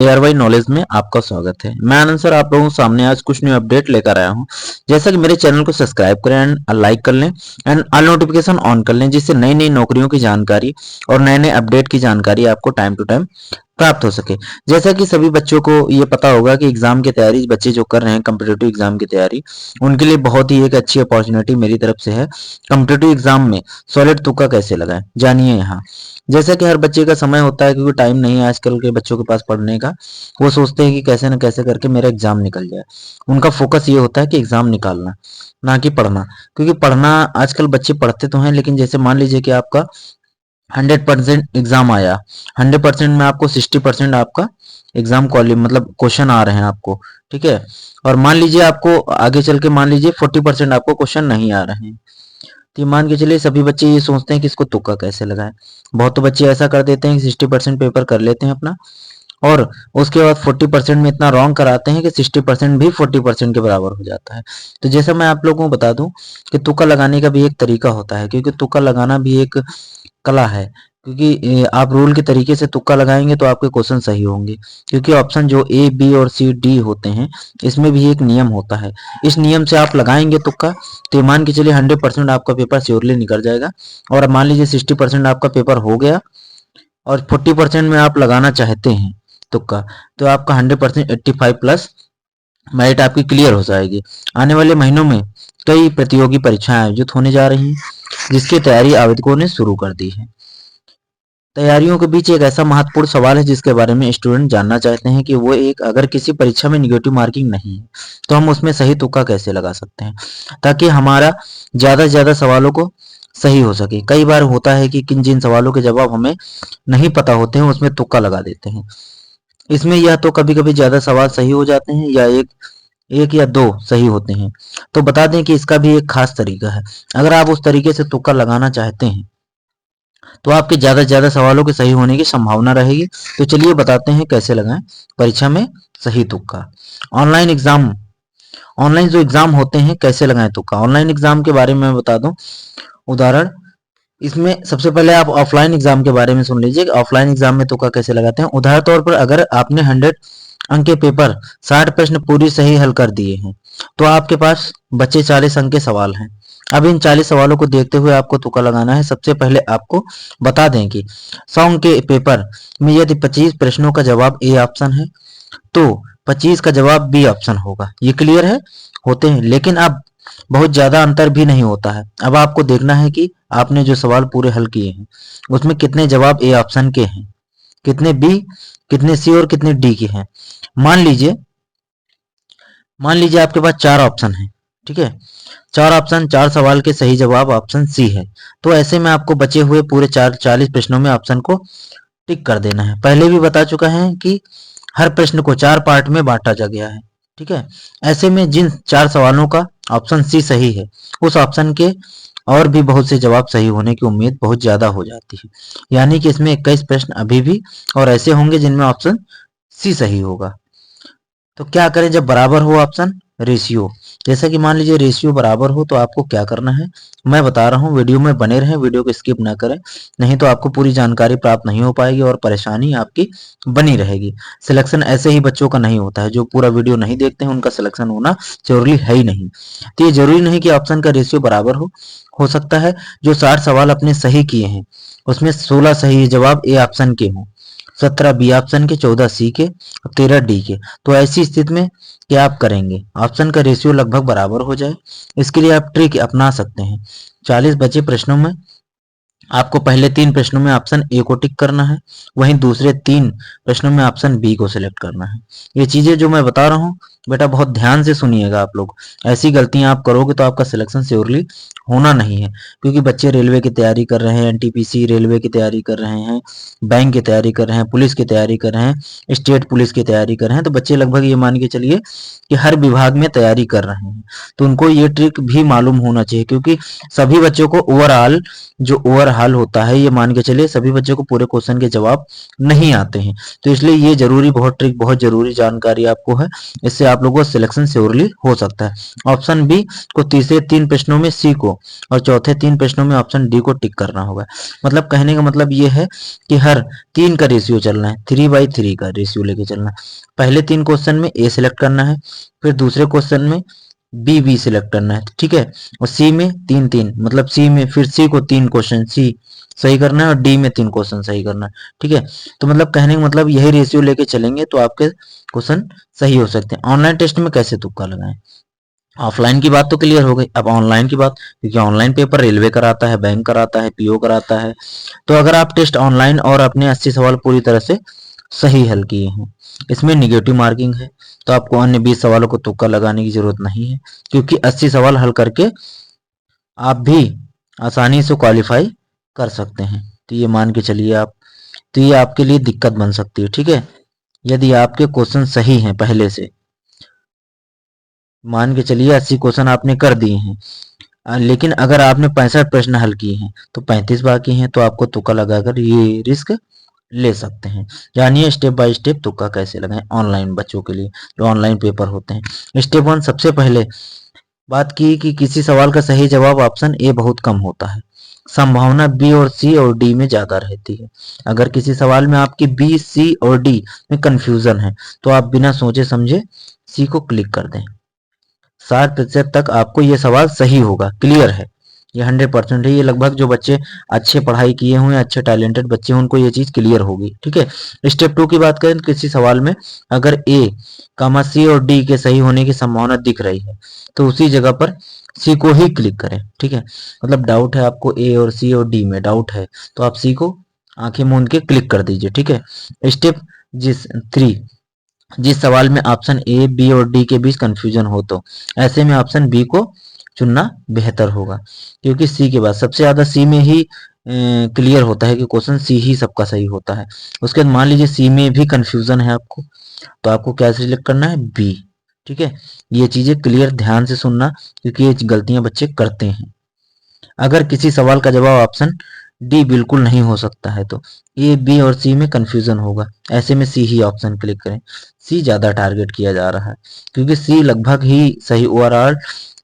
ARY knowledge में आपका स्वागत है। मैं आनंद सर आप लोगों के सामने आज कुछ न्यू अपडेट लेकर आया हूं। जैसा कि मेरे चैनल को सब्सक्राइब करें एंड लाइक कर लें एंड ऑल नोटिफिकेशन ऑन कर लें, जिससे नई नई नौकरियों की जानकारी और नए नए अपडेट की जानकारी आपको टाइम टू टाइम प्राप्त हो सके। जैसा कि सभी बच्चों को ये पता होगा कि एग्जाम की तैयारी बच्चे जो कर रहे हैं, कम्पिटेटिव एग्जाम की तैयारी, उनके लिए बहुत ही एक अच्छी अपॉर्चुनिटी मेरी तरफ से है। कम्पिटेटिव एग्जाम में सॉलिड तुक्का कैसे लगाएं, जानिए यहाँ। जैसा कि हर बच्चे का समय होता है, क्योंकि टाइम नहीं है आजकल के बच्चों के पास पढ़ने का। वो सोचते हैं कि कैसे न कैसे करके मेरा एग्जाम निकल जाए। उनका फोकस ये होता है कि एग्जाम निकालना, ना कि पढ़ना। क्योंकि पढ़ना, आजकल बच्चे पढ़ते तो हैं, लेकिन जैसे मान लीजिए कि आपका 100% एग्जाम आया, 100% में आपको 60% आपका एग्जाम क्वालिटी मतलब क्वेश्चन आ रहे हैं आपको, ठीक है। और मान लीजिए आपको आगे चल के मान लीजिए 40% आपको क्वेश्चन नहीं आ रहे हैं, तो ये मान के चलिए सभी बच्चे ये सोचते हैं कि इसको तुक्का कैसे लगाएं। बहुत तो बच्चे ऐसा कर देते हैं कि 60% पेपर कर लेते हैं अपना, और उसके बाद 40% में इतना रॉन्ग कराते हैं कि 60% भी 40% के बराबर हो जाता है। तो जैसा मैं आप लोगों को बता दूं कि तुक्का लगाने का भी एक तरीका होता है, क्योंकि तुक्का लगाना भी एक कला है। क्योंकि आप रूल के तरीके से तुक्का लगाएंगे तो आपके क्वेश्चन सही होंगे। क्योंकि ऑप्शन जो ए बी और सी डी होते हैं, इसमें भी एक नियम होता है। इस नियम से आप लगाएंगे तुक्का, तो मान के चलिए 100% आपका पेपर श्योरली निकल जाएगा। और मान लीजिए 60% आपका पेपर हो गया और 40% में आप लगाना चाहते हैं तुक्का, तो आपका 100% 85+ मेरिट आपकी क्लियर हो जाएगी। आने वाले महीनों में कई प्रतियोगी परीक्षाएं आयोजित होने जा रही हैं, जिसकी तैयारी आवेदकों ने शुरू कर दी है। तैयारियों के बीच एक ऐसा महत्वपूर्ण सवाल है जिसके बारे में स्टूडेंट जानना चाहते हैं कि वो एक, अगर किसी परीक्षा में निगेटिव मार्किंग नहीं है तो हम उसमें सही तुक्का कैसे लगा सकते हैं, ताकि हमारा ज्यादा से ज्यादा सवालों को सही हो सके। कई बार होता है कि किन जिन सवालों के जवाब हमें नहीं पता होते हैं उसमें तुक्का लगा देते हैं। इसमें या तो कभी कभी ज्यादा सवाल सही हो जाते हैं या एक एक या दो सही होते हैं। तो बता दें कि इसका भी एक खास तरीका है। अगर आप उस तरीके से तुक्का लगाना चाहते हैं तो आपके ज्यादा से ज्यादा सवालों के सही होने की संभावना रहेगी। तो चलिए बताते हैं कैसे लगाएं परीक्षा में सही तुक्का। ऑनलाइन एग्जाम, ऑनलाइन जो एग्जाम होते हैं कैसे लगाएं तुक्का। ऑनलाइन एग्जाम के बारे में मैं बता दूं उदाहरण। इसमें सबसे पहले आप ऑफलाइन एग्जाम के बारे में सुन लीजिए कि ऑफलाइन एग्जाम में तुक्का कैसे लगाते हैं। उदाहरण तौर पर अगर आपने 100 अंक के पेपर 60 प्रश्न पूरी सही हल कर दिए हैं, तो आपके पास बचे 40 अंक के सवाल हैं। अब इन 40 सवालों को देखते हुए आपको तुक्का लगाना है। सबसे पहले आपको बता दें कि 100 अंक के पेपर में यदि 25 प्रश्नों का जवाब ए ऑप्शन है, तो 25 का जवाब बी ऑप्शन होगा। ये क्लियर है? होते हैं, लेकिन अब बहुत ज्यादा अंतर भी नहीं होता है। अब आपको देखना है कि आपने जो सवाल पूरे हल किए हैं उसमें कितने जवाब ए ऑप्शन के हैं, कितने बी, कितने सी और कितने डी के हैं। मान लीजिए आपके पास 4 ऑप्शन है, ठीक है। 4 ऑप्शन, 4 सवाल के सही जवाब ऑप्शन सी है। तो ऐसे में आपको बचे हुए पूरे 40 प्रश्नों में ऑप्शन को टिक कर देना है। पहले भी बता चुका है कि हर प्रश्न को 4 पार्ट में बांटा जा गया है, ठीक है। ऐसे में जिन 4 सवालों का ऑप्शन सी सही है, उस ऑप्शन के और भी बहुत से जवाब सही होने की उम्मीद बहुत ज्यादा हो जाती है। यानी कि इसमें 21 प्रश्न अभी भी और ऐसे होंगे जिनमें ऑप्शन सी सही होगा। तो क्या करें जब बराबर हो ऑप्शन? रेशियो। जैसा कि मान लीजिए रेशियो बराबर हो तो आपको क्या करना है मैं बता रहा हूँ, वीडियो में बने रहें, वीडियो को स्किप ना करें, नहीं तो आपको पूरी जानकारी प्राप्त नहीं हो पाएगी और परेशानी आपकी बनी रहेगी। सिलेक्शन ऐसे ही बच्चों का नहीं होता है, जो पूरा वीडियो नहीं देखते हैं उनका सिलेक्शन होना जरूरी है ही नहीं। तो ये जरूरी नहीं कि ऑप्शन का रेशियो बराबर हो सकता है जो 60 सवाल अपने सही किए हैं उसमें 16 सही जवाब ए ऑप्शन के हों, 17 बी ऑप्शन के, 14 सी के और 13 डी के। तो ऐसी स्थिति में क्या आप करेंगे? ऑप्शन का रेशियो लगभग बराबर हो जाए, इसके लिए आप ट्रिक अपना सकते हैं। 40 बचे प्रश्नों में आपको पहले 3 प्रश्नों में ऑप्शन ए को टिक करना है, वहीं दूसरे 3 प्रश्नों में ऑप्शन बी को सिलेक्ट करना है। ये चीजें जो मैं बता रहा हूँ बेटा बहुत ध्यान से सुनिएगा आप लोग। ऐसी गलतियां आप करोगे तो आपका सिलेक्शन श्योरली होना नहीं है। क्योंकि बच्चे रेलवे की तैयारी कर रहे हैं, एनटीपीसी रेलवे की तैयारी कर रहे हैं, बैंक की तैयारी कर रहे हैं, पुलिस की तैयारी कर रहे हैं, स्टेट पुलिस की तैयारी कर रहे हैं। तो बच्चे लगभग ये मान के चलिए कि हर विभाग में तैयारी कर रहे हैं। तो उनको ये ट्रिक भी मालूम होना चाहिए, क्योंकि सभी बच्चों को ओवरऑल होता है, ये मान के चलिए सभी बच्चों को पूरे क्वेश्चन के जवाब नहीं आते हैं। तो इसलिए ये जरूरी बहुत ट्रिक, बहुत जरूरी जानकारी आपको है। इससे आप लोगों का सिलेक्शन श्योरली हो सकता है। ऑप्शन बी को तीसरे 3 प्रश्नों में सी को और चौथे 3 प्रश्नों में ऑप्शन डी को टिक करना होगा। मतलब कहने का मतलब ये है कि हर 3 का रेशियो चलना है, 3/3 का रेशियो लेके चलना है। पहले 3 क्वेश्चन में ए सिलेक्ट करना है, फिर दूसरे क्वेश्चन में बी सिलेक्ट करना है, ठीक है। और सी में 3-3, मतलब सी में फिर सी को 3 क्वेश्चन सी सही करना है और डी में 3 क्वेश्चन सही करना है, ठीक है। तो मतलब कहने का मतलब यही रेशियो लेके चलेंगे तो आपके क्वेश्चन सही हो सकते हैं। ऑनलाइन टेस्ट में कैसे तुक्का लगाएं? ऑफलाइन की बात तो क्लियर हो गई, अब ऑनलाइन की बात, क्योंकि ऑनलाइन पेपर रेलवे कराता है, बैंक कराता है, पीओ कराता है। तो अगर आप टेस्ट ऑनलाइन और अपने 80 सवाल पूरी तरह से सही हल किए हैं, इसमें निगेटिव मार्किंग है, तो आपको अन्य 20 सवालों को तुक्का लगाने की जरूरत नहीं है, क्योंकि 80 सवाल हल करके आप भी आसानी से क्वालिफाई कर सकते हैं। तो ये मान के चलिए आप, तो ये आपके लिए दिक्कत बन सकती है, ठीक है। यदि आपके क्वेश्चन सही हैं पहले से, मान के चलिए 80 क्वेश्चन आपने कर दिए हैं, लेकिन अगर आपने 65 प्रश्न हल किए हैं तो 35 बाकी हैं, तो आपको तुक्का लगाकर ये रिस्क ले सकते हैं। जानिए स्टेप बाय स्टेप तुक्का कैसे लगाएं ऑनलाइन बच्चों के लिए जो ऑनलाइन पेपर होते हैं। स्टेप 1, सबसे पहले बात की कि किसी सवाल का सही जवाब ऑप्शन ए बहुत कम होता है, संभावना बी और सी और डी में ज्यादा रहती है। अगर किसी सवाल में आपकी बी, सी और डी में कंफ्यूजन है तो आप बिना सोचे समझे सी को क्लिक कर दें। 60% तक आपको ये सवाल सही होगा, क्लियर है, ये 100% है। ये लगभग जो बच्चे अच्छे पढ़ाई किए हुए, अच्छे टैलेंटेड बच्चे हैं, उनको ये चीज क्लियर होगी, ठीक है। स्टेप 2 की बात करें तो किसी सवाल में अगर ए कामा सी और डी के सही होने की संभावना दिख रही है तो उसी जगह पर सी को ही क्लिक करें, ठीक है। मतलब डाउट है आपको ए और सी और डी में डाउट है तो आप सी को आंखें मूंद के क्लिक कर दीजिए, ठीक है। स्टेप 3, जिस सवाल में ऑप्शन ए, बी और डी के बीच कंफ्यूजन हो तो ऐसे में ऑप्शन बी को चुनना बेहतर होगा, क्योंकि सी के बाद सबसे ज्यादा सी में ही क्लियर होता है कि क्वेश्चन सी ही सबका सही होता है। उसके बाद मान लीजिए सी में भी कंफ्यूजन है आपको, तो आपको क्या सिलेक्ट करना है? बी, ठीक है। ये चीजें क्लियर ध्यान से सुनना, क्योंकि ये गलतियां बच्चे करते हैं। अगर किसी सवाल का जवाब ऑप्शन डी बिल्कुल नहीं हो सकता है तो ए, बी और सी में कंफ्यूजन होगा, ऐसे में सी ही ऑप्शन क्लिक करें। सी ज्यादा टारगेट किया जा रहा है क्योंकि सी लगभग ही सही, ओवरऑल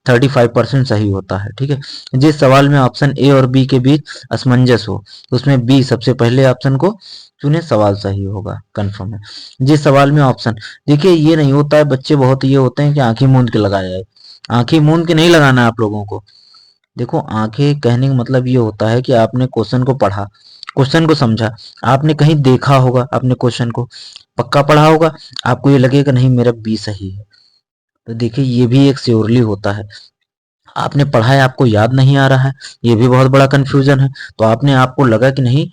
35% सही होता है, ठीक है। जिस सवाल में ऑप्शन ए और बी के बीच असमंजस हो उसमें बी सबसे पहले ऑप्शन को चुने, सवाल सही होगा, कंफर्म है। जिस सवाल में ऑप्शन, देखिए ये नहीं होता है, बच्चे बहुत ये होते हैं कि आंखें मूंद के लगाया जाए, आंखें मूंद के नहीं लगाना है आप लोगों को। देखो आंखें कहने का मतलब ये होता है कि आपने क्वेश्चन को पढ़ा, क्वेश्चन को समझा, आपने कहीं देखा होगा, अपने क्वेश्चन को पक्का पढ़ा होगा, आपको ये लगेगा नहीं मेरा बी सही है। तो देखिए ये भी एक श्योरली होता है, आपने पढ़ा है आपको याद नहीं आ रहा है, ये भी बहुत बड़ा कंफ्यूजन है। तो आपने आपको लगा कि नहीं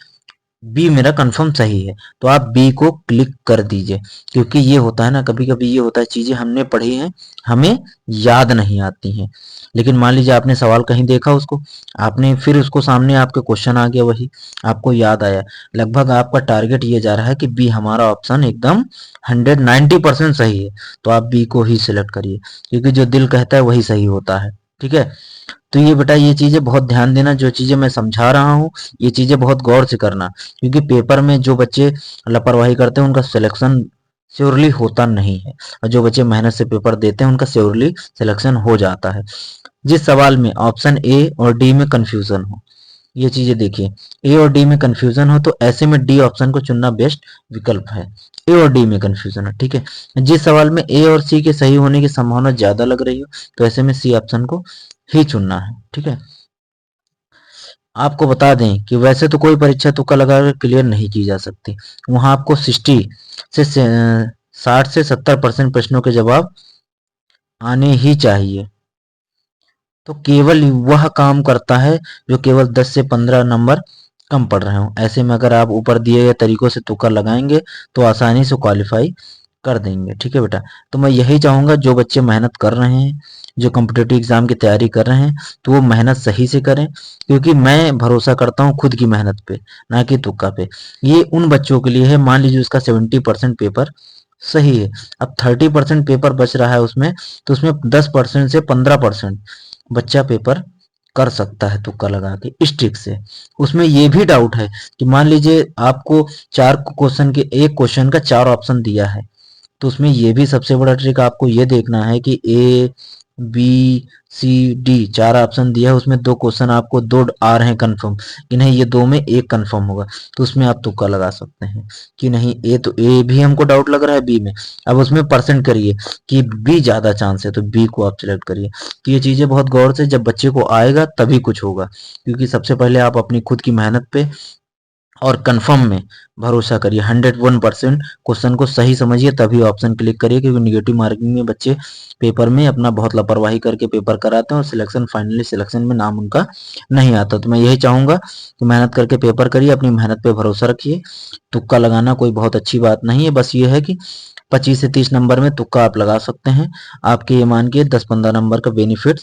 बी मेरा कंफर्म सही है, तो आप बी को क्लिक कर दीजिए। क्योंकि ये होता है ना, कभी कभी ये होता है चीजें हमने पढ़ी हैं हमें याद नहीं आती हैं, लेकिन मान लीजिए आपने सवाल कहीं देखा उसको, आपने फिर उसको सामने आपके क्वेश्चन आ गया, वही आपको याद आया, लगभग आपका टारगेट ये जा रहा है कि बी हमारा ऑप्शन एकदम 190% सही है, तो आप बी को ही सिलेक्ट करिए, क्योंकि जो दिल कहता है वही सही होता है, ठीक है। तो ये बेटा ये चीजें बहुत ध्यान देना, जो चीजें मैं समझा रहा हूँ ये चीजें बहुत गौर से करना, क्योंकि पेपर में जो बच्चे लापरवाही करते हैं उनका सिलेक्शन श्योरली होता नहीं है, और जो बच्चे मेहनत से पेपर देते हैं उनका श्योरली सिलेक्शन हो जाता है। जिस सवाल में ऑप्शन ए और डी में कंफ्यूजन हो, ये चीजें देखिए, ए और डी में कंफ्यूजन हो तो ऐसे में डी ऑप्शन को चुनना बेस्ट विकल्प है। ए और डी में कंफ्यूजन है, ठीक है। जिस सवाल में ए और सी के सही होने की संभावना ज्यादा लग रही हो तो ऐसे में सी ऑप्शन को ही चुनना है, ठीक है। आपको बता दें कि वैसे तो कोई परीक्षा तुक्का लगाकर क्लियर नहीं की जा सकती, वहां आपको 60 से 70% प्रश्नों के जवाब आने ही चाहिए। तो केवल वह काम करता है जो केवल 10 से 15 नंबर कम पड़ रहे हो। ऐसे में अगर आप ऊपर दिए गए तरीकों से तुक्का लगाएंगे तो आसानी से क्वालिफाई कर देंगे, ठीक है बेटा। तो मैं यही चाहूंगा जो बच्चे मेहनत कर रहे हैं, जो कॉम्पिटिटिव एग्जाम की तैयारी कर रहे हैं, तो वो मेहनत सही से करें, क्योंकि मैं भरोसा करता हूँ खुद की मेहनत पे, ना कि तुक्का पे। ये उन बच्चों के लिए है, मान लीजिए उसका 70% पेपर सही है, अब 30% पेपर बच रहा है उसमें, तो उसमें 10% से 15% बच्चा पेपर कर सकता है तुक्का लगा के इस ट्रिक से। उसमें ये भी डाउट है कि मान लीजिए आपको 4 क्वेश्चन के, एक क्वेश्चन का 4 ऑप्शन दिया है, तो उसमें ये भी सबसे बड़ा ट्रिक आपको ये देखना है कि A B C D 4 option दिया है, उसमें 2 क्वेश्चन आपको 2 आ रहे हैं कंफर्म, कि नहीं ये 2 में एक कंफर्म होगा, तो उसमें आप तुक्का लगा सकते हैं कि नहीं ए, तो ए भी हमको डाउट लग रहा है बी में। अब उसमें परसेंट करिए कि बी ज़्यादा चांस है, तो बी को आप सिलेक्ट करिए। तो ये चीज़ें बहुत गौर से, जब बच्चे को आएगा तभी कुछ होगा, क्योंकि सबसे पहले आप अपनी खुद की मेहनत पे और कंफर्म में भरोसा करिए। 101% क्वेश्चन को सही समझिए तभी ऑप्शन क्लिक करिए, क्योंकि निगेटिव मार्किंग में बच्चे पेपर में अपना बहुत लापरवाही करके पेपर कराते हैं और सिलेक्शन फाइनली सिलेक्शन में नाम उनका नहीं आता। तो मैं यही चाहूंगा कि मेहनत करके पेपर करिए, अपनी मेहनत पे भरोसा रखिए। तुक्का लगाना कोई बहुत अच्छी बात नहीं है, बस ये है कि 25 से 30 नंबर में तुक्का आप लगा सकते हैं, आपके ये मान के 10-15 नंबर का बेनिफिट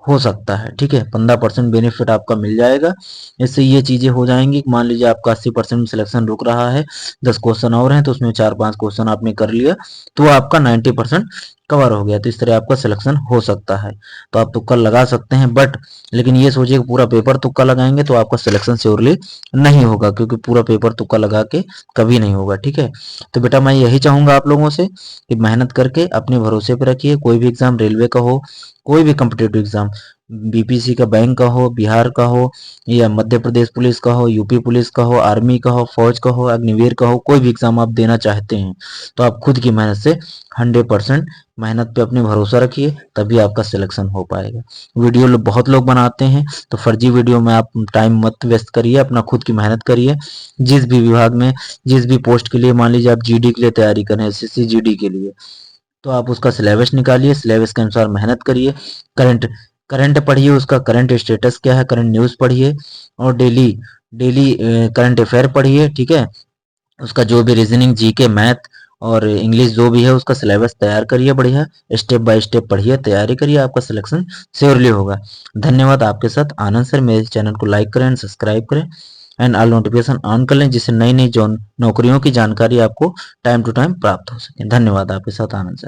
हो सकता है। ठीक है, 15% बेनिफिट आपका मिल जाएगा। इससे ये चीजें हो जाएंगी, मान लीजिए आपका 80% में सिलेक्शन रुक रहा है, 10 क्वेश्चन और हैं, तो उसमें 4-5 क्वेश्चन आपने कर लिया तो आपका 90% कवर हो गया, तो इस तरह आपका सिलेक्शन हो सकता है। तो आप तुक्का लगा सकते हैं, बट लेकिन ये सोचिए कि पूरा पेपर तुक्का लगाएंगे तो आपका सिलेक्शन श्योरली नहीं होगा, क्योंकि पूरा पेपर तुक्का लगा के कभी नहीं होगा। ठीक है, तो बेटा मैं यही चाहूंगा आप लोगों से कि मेहनत करके अपने भरोसे पे रखिए। कोई भी एग्जाम, रेलवे का हो, कोई भी कॉम्पिटेटिव एग्जाम, बीपीसी का, बैंक का हो, बिहार का हो, या मध्य प्रदेश पुलिस का हो, यूपी पुलिस का हो, आर्मी का हो, फौज का हो, अग्निवीर का हो, कोई भी एग्जाम आप देना चाहते हैं तो आप खुद की मेहनत से 100% मेहनत पे अपने भरोसा रखिए, तभी आपका सिलेक्शन हो पाएगा। वीडियो बहुत लोग बनाते हैं, तो फर्जी वीडियो में आप टाइम मत वेस्ट करिए, अपना खुद की मेहनत करिए। जिस भी विभाग में, जिस भी पोस्ट के लिए, मान लीजिए आप जीडी के लिए तैयारी करें, एसएससी जीडी के लिए, तो आप उसका सिलेबस निकालिए, सिलेबस के अनुसार मेहनत करिए, करंट करंट पढ़िए, उसका करंट स्टेटस क्या है, करंट न्यूज़ पढ़िए, और डेली डेली करंट अफेयर पढ़िए। ठीक है, उसका जो भी रीजनिंग, जीके, मैथ और इंग्लिश जो भी है उसका सिलेबस तैयार करिए, बढ़िया स्टेप बाय स्टेप पढ़िए, तैयारी करिए, आपका सिलेक्शन श्योरली होगा। धन्यवाद। आपके साथ आनंद सर। मेरे चैनल को लाइक करें एंड सब्सक्राइब करें एंड ऑल नोटिफिकेशन ऑन कर लें, जिससे नई नई नौकरियों की जानकारी आपको टाइम टू टाइम प्राप्त हो सके। धन्यवाद। आपके साथ आनंद सर।